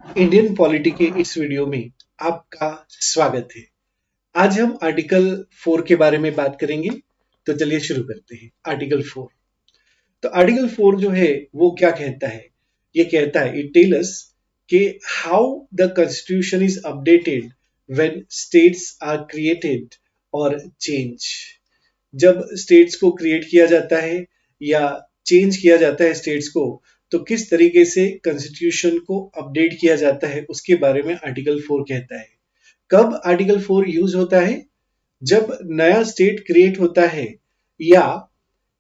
Indian polity के इस video में आपका स्वागत है। आज हम आर्टिकल 4 के बारे में बात करेंगे। तो चलिए शुरू करते हैं। आर्टिकल 4। तो आर्टिकल 4 जो है वो क्या कहता है? ये कहता है, इट टेल अस कि how the constitution is updated when states are created और चेंज। जब स्टेट्स को क्रिएट किया जाता है या चेंज किया जाता है स्टेट्स को, तो किस तरीके से कॉन्स्टिट्यूशन को अपडेट किया जाता है उसके बारे में आर्टिकल 4 कहता है। कब आर्टिकल 4 यूज होता है? जब नया स्टेट क्रिएट होता है या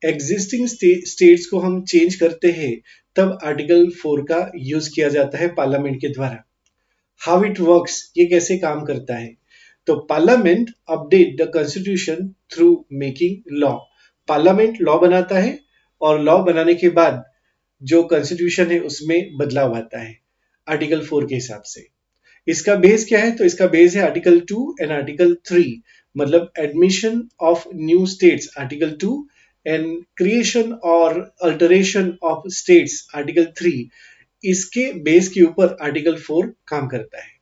एग्जिस्टिंग स्टेट्स को हम चेंज करते हैं, तब आर्टिकल 4 का यूज किया जाता है पार्लियामेंट के द्वारा। हाउ इट वर्क्स, ये कैसे काम करता है? तो parliament update the constitution through making law. Parliament law बनाता है और लॉ बनाने के बाद जो कॉन्स्टिट्यूशन है उसमें बदलाव आता है आर्टिकल 4 के हिसाब से। इसका बेस क्या है? तो इसका बेस है आर्टिकल 2 एंड आर्टिकल 3, मतलब admission of new states article 2 and creation और अल्टरेशन ऑफ स्टेट्स आर्टिकल 3। इसके बेस के ऊपर आर्टिकल 4 काम करता है।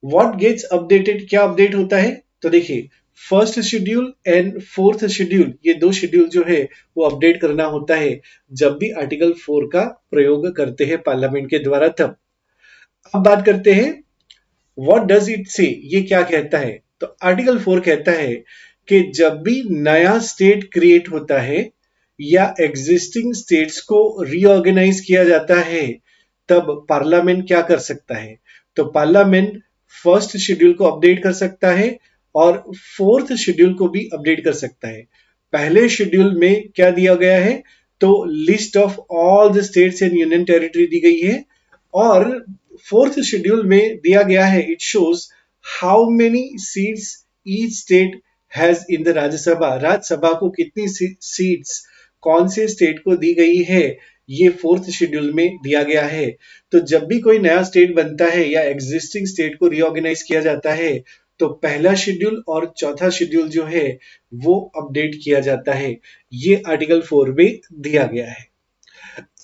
व्हाट गेट्स अपडेटेड, क्या अपडेट होता है? तो देखिए, first schedule and fourth schedule, ये दो शेड्यूल जो है वो अपडेट करना होता है जब भी आर्टिकल 4 का प्रयोग करते हैं पार्लियामेंट के द्वारा। तब अब बात करते हैं, व्हाट डज इट से, ये क्या कहता है? तो आर्टिकल 4 कहता है कि जब भी नया स्टेट क्रिएट होता है या एग्जिस्टिंग स्टेट्स को रीऑर्गेनाइज किया जाता है, तब पार्लियामेंट क्या कर सकता है? तो पार्लियामेंट फर्स्ट शेड्यूल को अपडेट कर सकता है और फोर्थ शेड्यूल को भी अपडेट कर सकता है। पहले शेड्यूल में क्या दिया गया है? तो list of all the states and union territory दी गई है, और फोर्थ शेड्यूल में दिया गया है, it shows how many seats each state has in the Rajya Sabha. Rajya Sabha को कितनी सीट्स कौन से स्टेट को दी गई है, ये फोर्थ शेड्यूल में दिया गया है। तो जब भी कोई नया स्टेट बनता है या एग्जिस्टिंग स्टेट को रीऑर्गेनाइज किया जाता है, तो पहला शेड्यूल और चौथा शेड्यूल जो है वो अपडेट किया जाता है। ये आर्टिकल 4 में दिया गया है।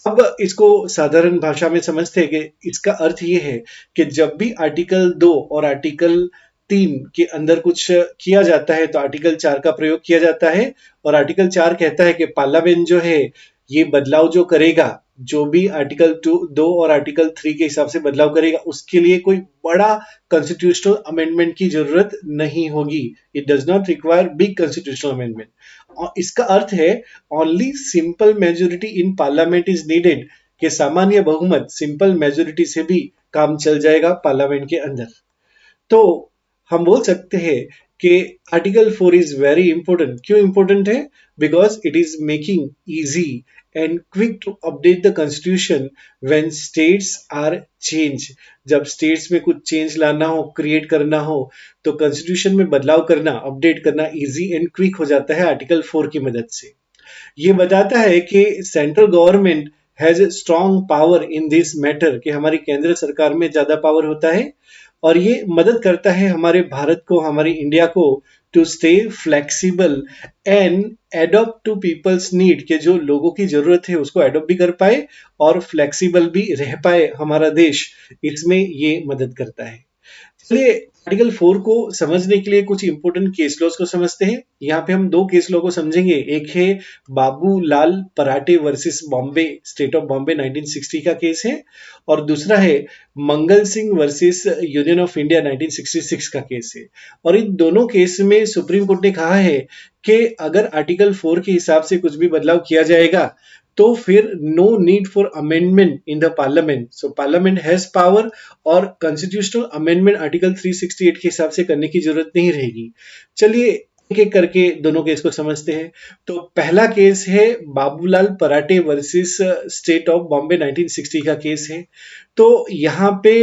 अब इसको साधारण भाषा में समझते हैं कि इसका अर्थ ये है कि जब भी आर्टिकल 2 और आर्टिकल 3 के अंदर कुछ किया जाता है तो आर्टिकल 4 का प्रयोग किया जाता है। और आर्टिकल 4 कहता है कि पार्लियामेंट जो है ये बदलाव जो करेगा, जो भी आर्टिकल 2 और आर्टिकल 3 के हिसाब से बदलाव करेगा, उसके लिए कोई बड़ा कॉन्स्टिट्यूशनल अमेंडमेंट की जरूरत नहीं होगी। It does not require big constitutional amendment. और इसका अर्थ है only simple majority in parliament is needed, कि सामान्य बहुमत सिंपल मेजोरिटी से भी काम चल जाएगा पार्लियामेंट के अंदर। तो हम बोल सकते हैं कि आर्टिकल 4 इज वेरी इंपॉर्टेंट। क्यों इंपॉर्टेंट है? Because it is making easy and quick to update the constitution when states are change. जब स्टेट्स में कुछ चेंज लाना हो, क्रिएट करना हो, तो कॉन्स्टिट्यूशन में बदलाव करना, अपडेट करना इजी एंड क्विक हो जाता है आर्टिकल 4 की मदद से। ये बताता है कि central government has strong power in this matter, कि हमारी केंद्र सरकार में ज्यादा पावर होता है, और ये मदद करता है हमारे भारत को, हमारी इंडिया को, to stay flexible and adopt to people's need, के जो लोगों की जरूरत है उसको एडॉप्ट भी कर पाए और फ्लेक्सिबल भी रह पाए हमारा देश। इसमें ये मदद करता है। चलिए आर्टिकल 4 को समझने के लिए कुछ इंपोर्टेंट केस लॉज को समझते हैं। यहाँ पे हम दो केस लॉ को समझेंगे। एक है Babulal Parate versus Bombay, state of Bombay 1960 का केस है, और दूसरा है Mangal Singh versus union of India 1966 का केस है। और इन दोनों केस में सुप्रीम कोर्ट ने कहा है कि अगर आर्टिकल 4 के हिसाब से कुछ भी बदलाव किया जाएगा तो फिर no need for amendment in the parliament. So parliament has power और कॉन्स्टिट्यूशनल अमेंडमेंट आर्टिकल 368 के हिसाब से करने की जरूरत नहीं रहेगी। चलिए एक एक करके दोनों केस को समझते हैं। तो पहला केस है Babulal Parate versus state of Bombay 1960 का केस है। तो यहाँ पे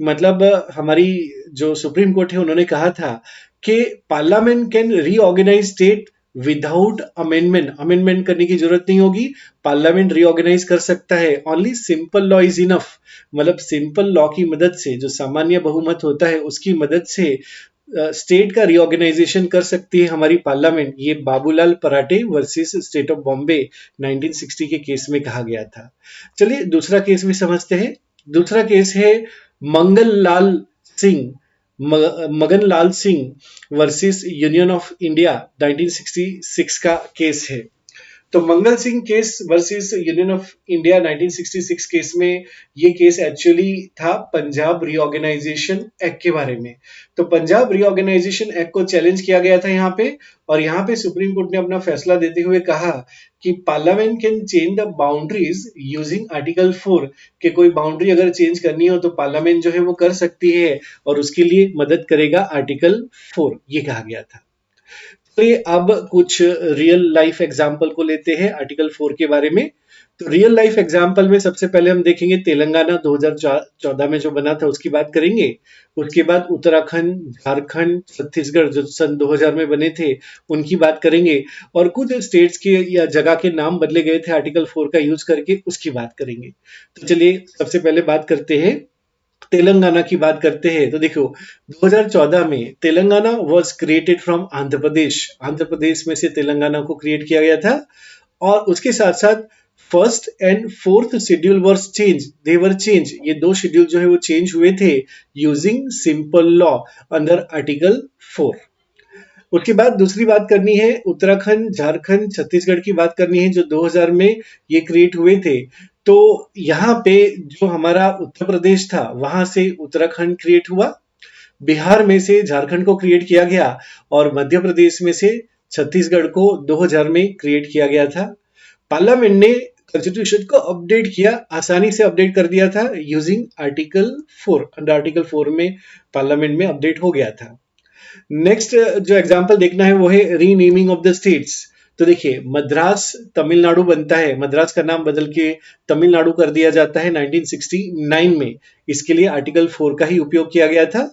मतलब हमारी जो सुप्रीम कोर्ट है उन्होंने कहा था कि parliament can reorganise state without amendment. Amendment करने की जरूरत नहीं होगी, पार्लियामेंट रीऑर्गेनाइज कर सकता है। Only simple law is enough, मतलब सिंपल लॉ की मदद से, जो सामान्य बहुमत होता है उसकी मदद से स्टेट का रीऑर्गेनाइजेशन कर सकती है हमारी पार्लियामेंट। ये Babulal Parate versus state of Bombay 1960 के केस में कहा गया था। चलिए दूसरा केस भी समझते हैं। दूसरा केस है मंगल Lal Singh Magan Lal Singh versus union of India 1966 का केस है। तो Mangal Singh case versus union of India 1966 case में ये केस एक्चुअली था पंजाब रीऑर्गेनाइजेशन एक्ट के बारे में। तो पंजाब रीऑर्गेनाइजेशन एक्ट को चैलेंज किया गया था यहाँ पे, और यहाँ पे सुप्रीम कोर्ट ने अपना फैसला देते हुए कहा कि parliament can change the boundaries using article 4, कि कोई बाउंड्री अगर चेंज करनी हो तो पार्लियामेंट जो है वो कर सकती है, और उसके लिए मदद करेगा आर्टिकल 4, ये कहा गया था। चलिए अब कुछ रियल लाइफ एग्जाम्पल को लेते हैं आर्टिकल 4 के बारे में। तो रियल लाइफ एग्जाम्पल में सबसे पहले हम देखेंगे तेलंगाना 2014 में जो बना था उसकी बात करेंगे। उसके बाद उत्तराखंड, झारखंड, छत्तीसगढ़ जो सन 2000 में बने थे उनकी बात करेंगे, और कुछ स्टेट्स के या जगह के नाम बदले गए थे आर्टिकल 4 का यूज करके, उसकी बात करेंगे। तो चलिए सबसे पहले बात करते हैं तेलंगाना की। बात करते हैं तो देखो 2014 में Telangana was created from Andhra Pradesh. Andhra Pradesh में से तेलंगाना को क्रिएट किया गया था, और उसके साथ साथ first and fourth schedule were change, they were change, ये दो शेड्यूल जो है वो चेंज हुए थे using simple law under article 4। उसके बाद दूसरी बात करनी है उत्तराखंड, झारखंड, छत्तीसगढ़ की बात करनी है जो 2000 में ये क्रिएट हुए थे। तो यहाँ पे जो हमारा उत्तर प्रदेश था वहां से उत्तराखंड क्रिएट हुआ, बिहार में से झारखंड को क्रिएट किया गया, और मध्य प्रदेश में से छत्तीसगढ़ को 2000 में क्रिएट किया गया था। पार्लियामेंट ने कॉन्स्टिट्यूशन को अपडेट किया, आसानी से अपडेट कर दिया था यूजिंग आर्टिकल 4। अंडर आर्टिकल 4 में पार्लियामेंट में अपडेट हो गया था। नेक्स्ट जो एग्जांपल देखना है वो है रीनेमिंग ऑफ द स्टेट्स। तो देखिए मद्रास तमिलनाडु बनता है, मद्रास का नाम बदल के तमिलनाडु कर दिया जाता है 1969 में। इसके लिए आर्टिकल 4 का ही उपयोग किया गया था।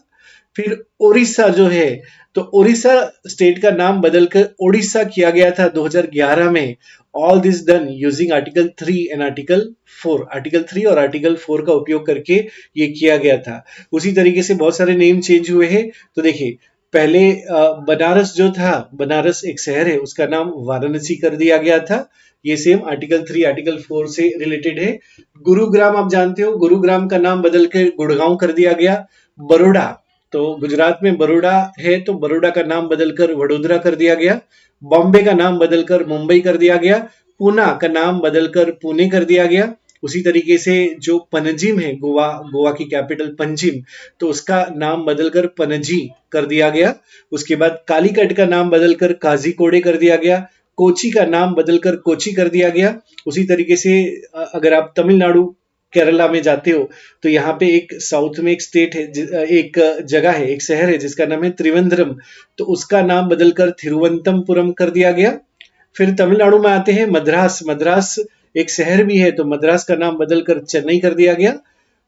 फिर ओडिशा जो है, तो ओडिशा स्टेट का नाम बदलकर ओडिशा किया गया था 2011 में। All this done using article 3 and article 4। Article 3 और आर्टिकल 4 का उपयोग करके ये किया गया था। उसी तरीके से बहुत सारे नेम चेंज हुए हैं। तो देखिए पहले बनारस जो था, बनारस एक शहर है, उसका नाम वाराणसी कर दिया गया था। ये सेम आर्टिकल 3 आर्टिकल 4 से रिलेटेड है। गुरुग्राम आप जानते हो, गुरुग्राम का नाम बदल के गुड़गांव कर दिया गया। बड़ोड़ा, तो गुजरात में बड़ोड़ा है तो बड़ोड़ा का नाम बदलकर वडोदरा कर दिया गया। बॉम्बे का नाम बदलकर मुंबई कर दिया गया। पूना का नाम बदलकर पुणे कर दिया गया। उसी तरीके से जो पनजिम है, गोवा, गोवा की कैपिटल पंजिम, तो उसका नाम बदलकर पणजी कर दिया गया। उसके बाद कालीकट का नाम बदलकर काजीकोडे कर दिया गया। कोची का नाम बदलकर कोची कर दिया गया। उसी तरीके से अगर आप तमिलनाडु, केरला में जाते हो तो यहाँ पे एक साउथ में एक स्टेट है, एक जगह है, एक शहर है जिसका नाम है त्रिवेंद्रम, तो उसका नाम बदलकर थिरुवनंतपुरम कर दिया गया। फिर तमिलनाडु में आते हैं मद्रास। मद्रास एक शहर भी है तो मद्रास का नाम बदलकर चेन्नई कर दिया गया।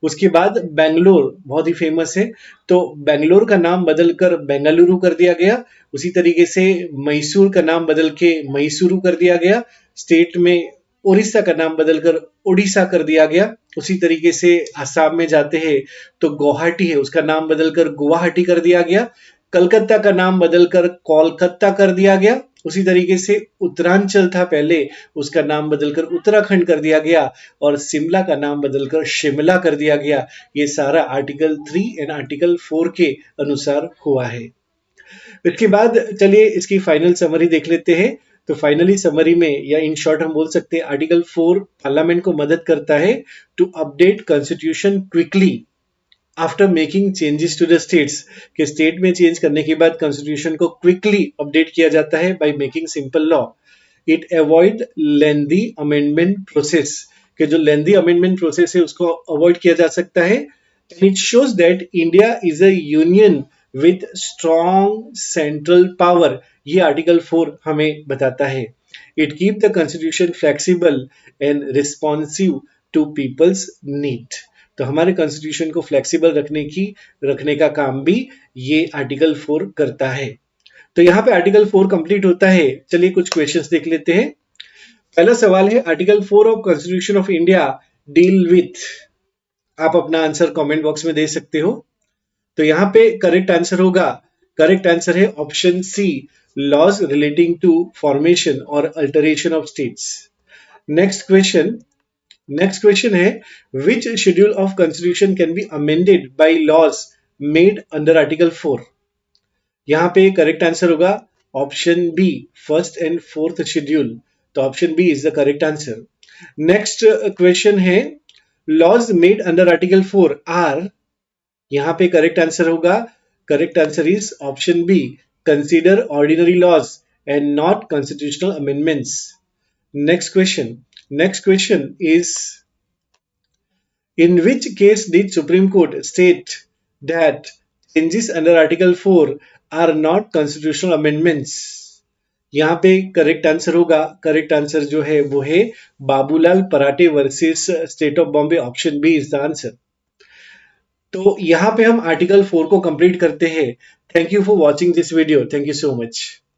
उसके बाद बेंगलोर बहुत ही फेमस है, तो बेंगलोर का नाम बदलकर बेंगलुरु कर दिया गया। उसी तरीके से मैसूर का नाम बदल के मैसूरू कर दिया गया। स्टेट में उड़ीसा का नाम बदलकर ओडिशा कर दिया गया। उसी तरीके से असम में जाते हैं तो गुवाहाटी है, उसका नाम बदलकर गुवाहाटी कर दिया गया। कलकत्ता का नाम बदलकर कोलकाता कर दिया गया। उसी तरीके से उत्तरांचल था पहले, उसका नाम बदलकर उत्तराखंड कर दिया गया, और शिमला का नाम बदलकर शिमला कर दिया गया। ये सारा आर्टिकल 3 एंड आर्टिकल 4 के अनुसार हुआ है। इसके बाद चलिए इसकी फाइनल समरी देख लेते हैं। तो फाइनली समरी में या इन शॉर्ट हम बोल सकते हैं आर्टिकल 4 पार्लियामेंट को मदद करता है to update constitution quickly after making changes to the states, के स्टेट में चेंज करने के बाद कॉन्स्टिट्यूशन को क्विकली अपडेट किया जाता है by making simple law. It avoid lengthy amendment process, के जो लेंदी अमेंडमेंट प्रोसेस है उसको अवॉइड किया जा सकता है। And it shows that India is a union with strong central power, ये आर्टिकल 4 हमें बताता है। It keep the constitution flexible and responsive to people's need, तो हमारे कॉन्स्टिट्यूशन को फ्लेक्सिबल रखने का काम भी ये आर्टिकल 4 करता है। तो यहाँ पे आर्टिकल 4 कंप्लीट होता है। चलिए कुछ क्वेश्चंस देख लेते हैं। पहला सवाल है article 4 of constitution of India deal with, आप अपना आंसर कमेंट बॉक्स में दे सकते हो। तो यहाँ पे करेक्ट आंसर होगा, करेक्ट आंसर है option C, laws relating to formation और alteration of states. Next question, next question है which schedule of constitution can be amended by laws made under article 4। यहाँ पे करेक्ट आंसर होगा option B, first and fourth schedule. तो option B is the correct answer. Next question है laws made under article 4 R, यहाँ पे correct answer होगा, correct answer is option B, consider ordinary laws and not constitutional amendments. Next question is in which case did Supreme Court state that changes under Article 4 are not constitutional amendments? यहाँ पे correct answer होगा, correct answer जो है वो है Babulal Parate versus state of Bombay, option B is the answer. तो यहाँ पे हम आर्टिकल 4 को कंप्लीट करते हैं। Thank you for watching this video, thank you so much.